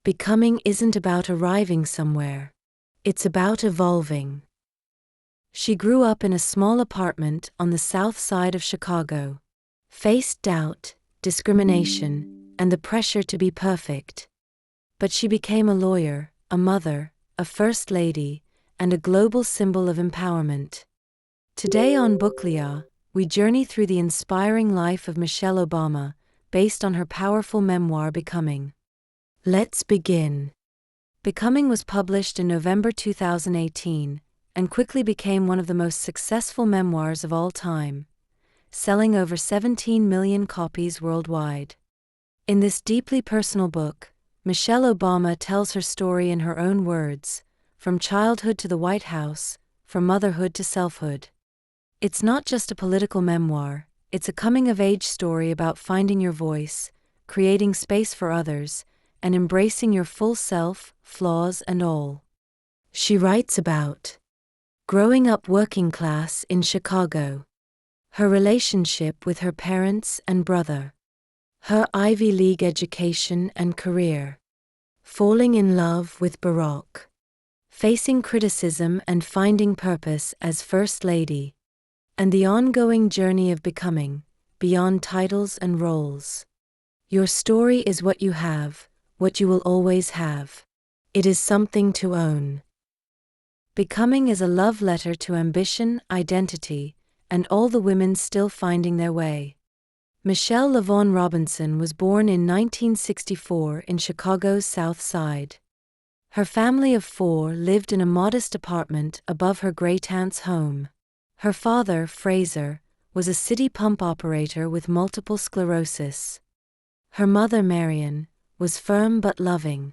Becoming isn't about arriving somewhere. It's about evolving. She grew up in a small apartment on the south side of Chicago. Faced doubt, discrimination, and the pressure to be perfect. But she became a lawyer, a mother, a first lady, and a global symbol of empowerment. Today on BookLia, we journey through the inspiring life of Michelle Obama, based on her powerful memoir Becoming. Let's begin. Becoming was published in November 2018 and quickly became one of the most successful memoirs of all time, selling over 17 million copies worldwide. In this deeply personal book, Michelle Obama tells her story in her own words, from childhood to the White House, from motherhood to selfhood. It's not just a political memoir, it's a coming-of-age story about finding your voice, creating space for others, and embracing your full self, flaws and all. She writes about growing up working class in Chicago, her relationship with her parents and brother, her Ivy League education and career, falling in love with Barack, facing criticism and finding purpose as First Lady, and the ongoing journey of becoming, beyond titles and roles. Your story is what you have, what you will always have. It is something to own. Becoming is a love letter to ambition, identity, and all the women still finding their way. Michelle LaVaughn Robinson was born in 1964 in Chicago's South Side. Her family of 4 lived in a modest apartment above her great-aunt's home. Her father, Fraser, was a city pump operator with multiple sclerosis. Her mother, Marion, was firm but loving.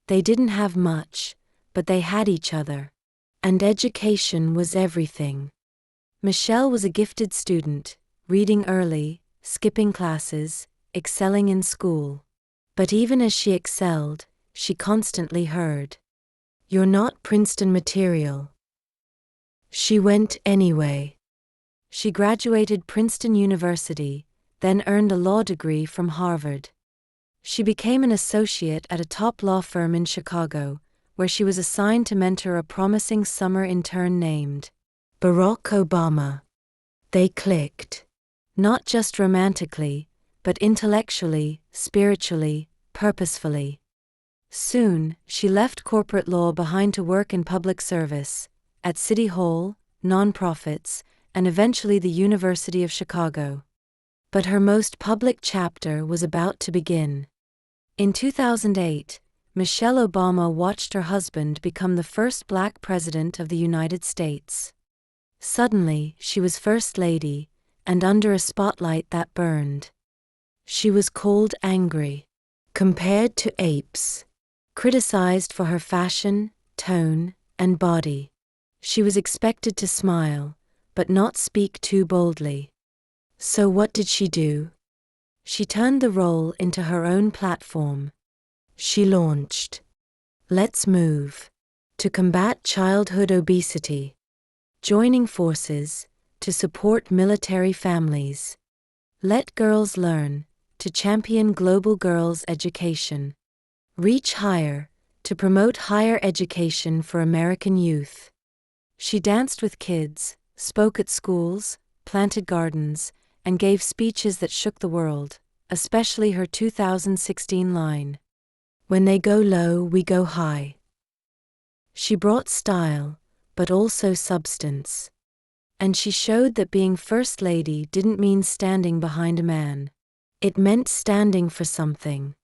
They didn't have much, but they had each other. And education was everything. Michelle was a gifted student, reading early, skipping classes, excelling in school. But even as she excelled, she constantly heard, "You're not Princeton material." She went anyway. She graduated Princeton University, then earned a law degree from Harvard. She became an associate at a top law firm in Chicago, where she was assigned to mentor a promising summer intern named Barack Obama. They clicked. Not just romantically, but intellectually, spiritually, purposefully. Soon, she left corporate law behind to work in public service, at City Hall, nonprofits, and eventually the University of Chicago. But her most public chapter was about to begin. In 2008, Michelle Obama watched her husband become the first Black president of the United States. Suddenly, she was First Lady, and under a spotlight that burned. She was called angry, compared to apes, criticized for her fashion, tone, and body. She was expected to smile, but not speak too boldly. So what did she do? She turned the role into her own platform. She launched Let's Move to combat childhood obesity, joining forces to support military families, Let Girls Learn to champion global girls' education, Reach Higher to promote higher education for American youth. She danced with kids, spoke at schools, planted gardens, and gave speeches that shook the world, especially her 2016 line, "When they go low, we go high." She brought style, but also substance. And she showed that being First Lady didn't mean standing behind a man. It meant standing for something.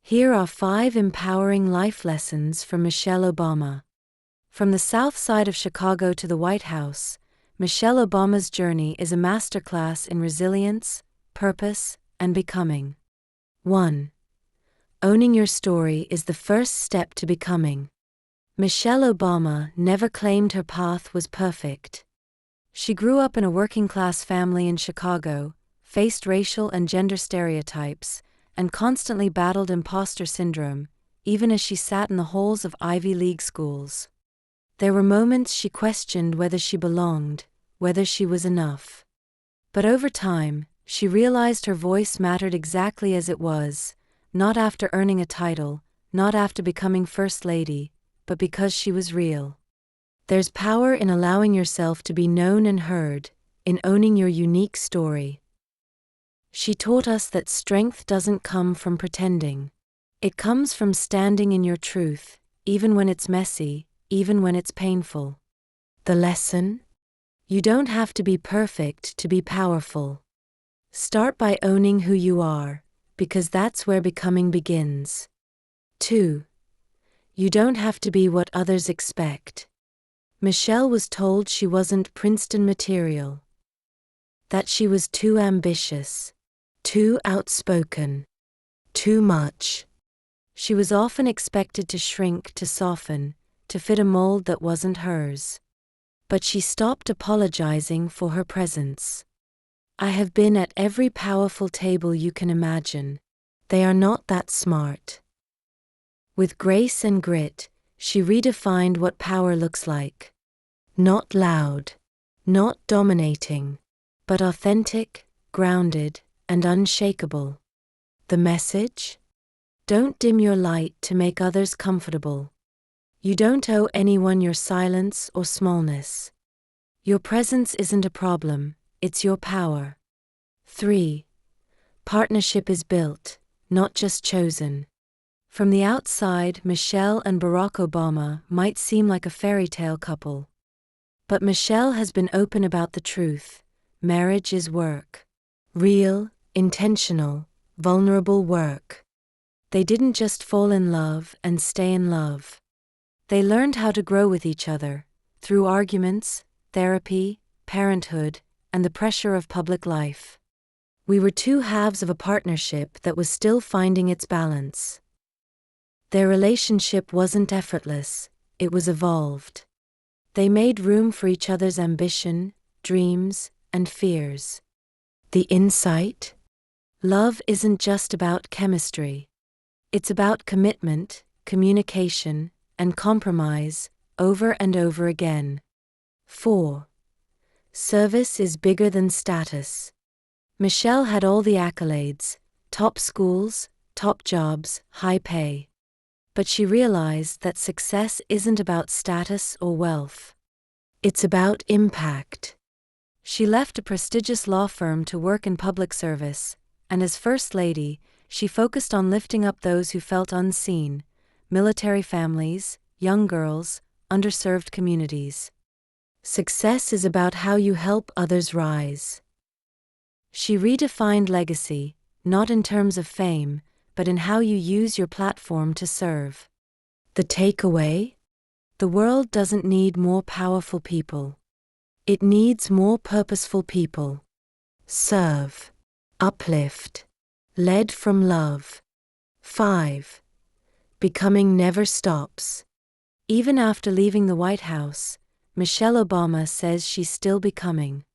Here are 5 empowering life lessons from Michelle Obama. From the South Side of Chicago to the White House, Michelle Obama's journey is a masterclass in resilience, purpose, and becoming. 1. Owning your story is the first step to becoming. Michelle Obama never claimed her path was perfect. She grew up in a working-class family in Chicago, faced racial and gender stereotypes, and constantly battled imposter syndrome, even as she sat in the halls of Ivy League schools. There were moments she questioned whether she belonged, whether she was enough. But over time, she realized her voice mattered exactly as it was, not after earning a title, not after becoming First Lady, but because she was real. There's power in allowing yourself to be known and heard, in owning your unique story. She taught us that strength doesn't come from pretending. It comes from standing in your truth, even when it's messy, even when it's painful. The lesson? You don't have to be perfect to be powerful. Start by owning who you are, because that's where becoming begins. 2. You don't have to be what others expect. Michelle was told she wasn't Princeton material. That she was too ambitious, too outspoken, too much. She was often expected to shrink, to soften, to fit a mold that wasn't hers. But she stopped apologizing for her presence. I have been at every powerful table you can imagine. They are not that smart. With grace and grit, she redefined what power looks like. Not loud, not dominating, but authentic, grounded, and unshakable. The message? Don't dim your light to make others comfortable. You don't owe anyone your silence or smallness. Your presence isn't a problem, it's your power. 3. Partnership is built, not just chosen. From the outside, Michelle and Barack Obama might seem like a fairy tale couple. But Michelle has been open about the truth. Marriage is work. Real, intentional, vulnerable work. They didn't just fall in love and stay in love. They learned how to grow with each other, through arguments, therapy, parenthood, and the pressure of public life. We were two halves of a partnership that was still finding its balance. Their relationship wasn't effortless, it was evolved. They made room for each other's ambition, dreams, and fears. The insight? Love isn't just about chemistry. It's about commitment, communication, and compromise, over and over again. 4. Service is bigger than status. Michelle had all the accolades, top schools, top jobs, high pay. But she realized that success isn't about status or wealth. It's about impact. She left a prestigious law firm to work in public service, and as First Lady, she focused on lifting up those who felt unseen: military families, young girls, underserved communities. Success is about how you help others rise. She redefined legacy, not in terms of fame, but in how you use your platform to serve. The takeaway? The world doesn't need more powerful people. It needs more purposeful people. Serve. Uplift. Led from love. 5. Becoming never stops. Even after leaving the White House, Michelle Obama says she's still becoming.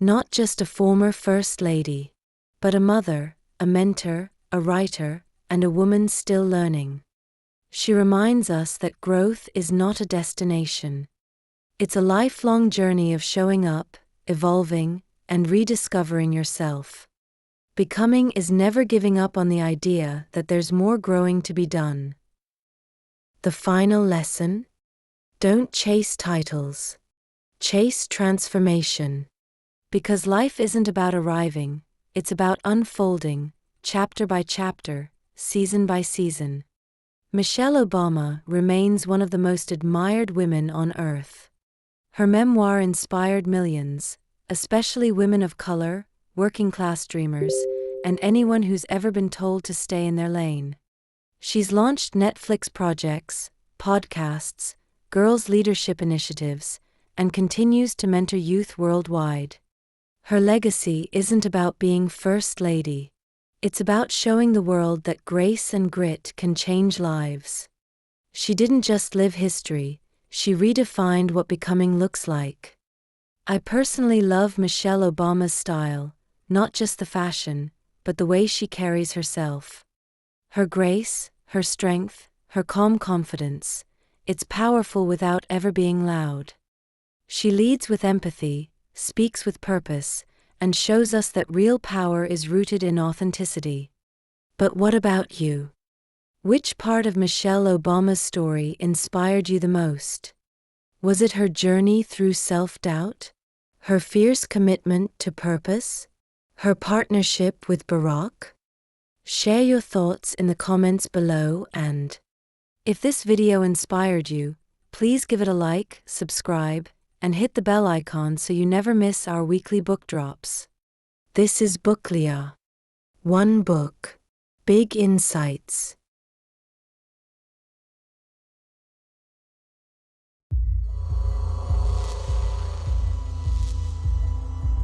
Not just a former First Lady, but a mother, a mentor, a writer, and a woman still learning. She reminds us that growth is not a destination. It's a lifelong journey of showing up, evolving, and rediscovering yourself. Becoming is never giving up on the idea that there's more growing to be done. The final lesson? Don't chase titles. Chase transformation. Because life isn't about arriving, it's about unfolding, chapter by chapter, season by season. Michelle Obama remains one of the most admired women on earth. Her memoir inspired millions, especially women of color, working-class dreamers, and anyone who's ever been told to stay in their lane. She's launched Netflix projects, podcasts, girls' leadership initiatives, and continues to mentor youth worldwide. Her legacy isn't about being First Lady. It's about showing the world that grace and grit can change lives. She didn't just live history, she redefined what becoming looks like. I personally love Michelle Obama's style, not just the fashion, but the way she carries herself. Her grace, her strength, her calm confidence, it's powerful without ever being loud. She leads with empathy, speaks with purpose, and shows us that real power is rooted in authenticity. But what about you? Which part of Michelle Obama's story inspired you the most? Was it her journey through self-doubt? Her fierce commitment to purpose? Her partnership with Barack? Share your thoughts in the comments below, and if this video inspired you, please give it a like, subscribe, and hit the bell icon so you never miss our weekly book drops. This is BookLia. One book, big insights.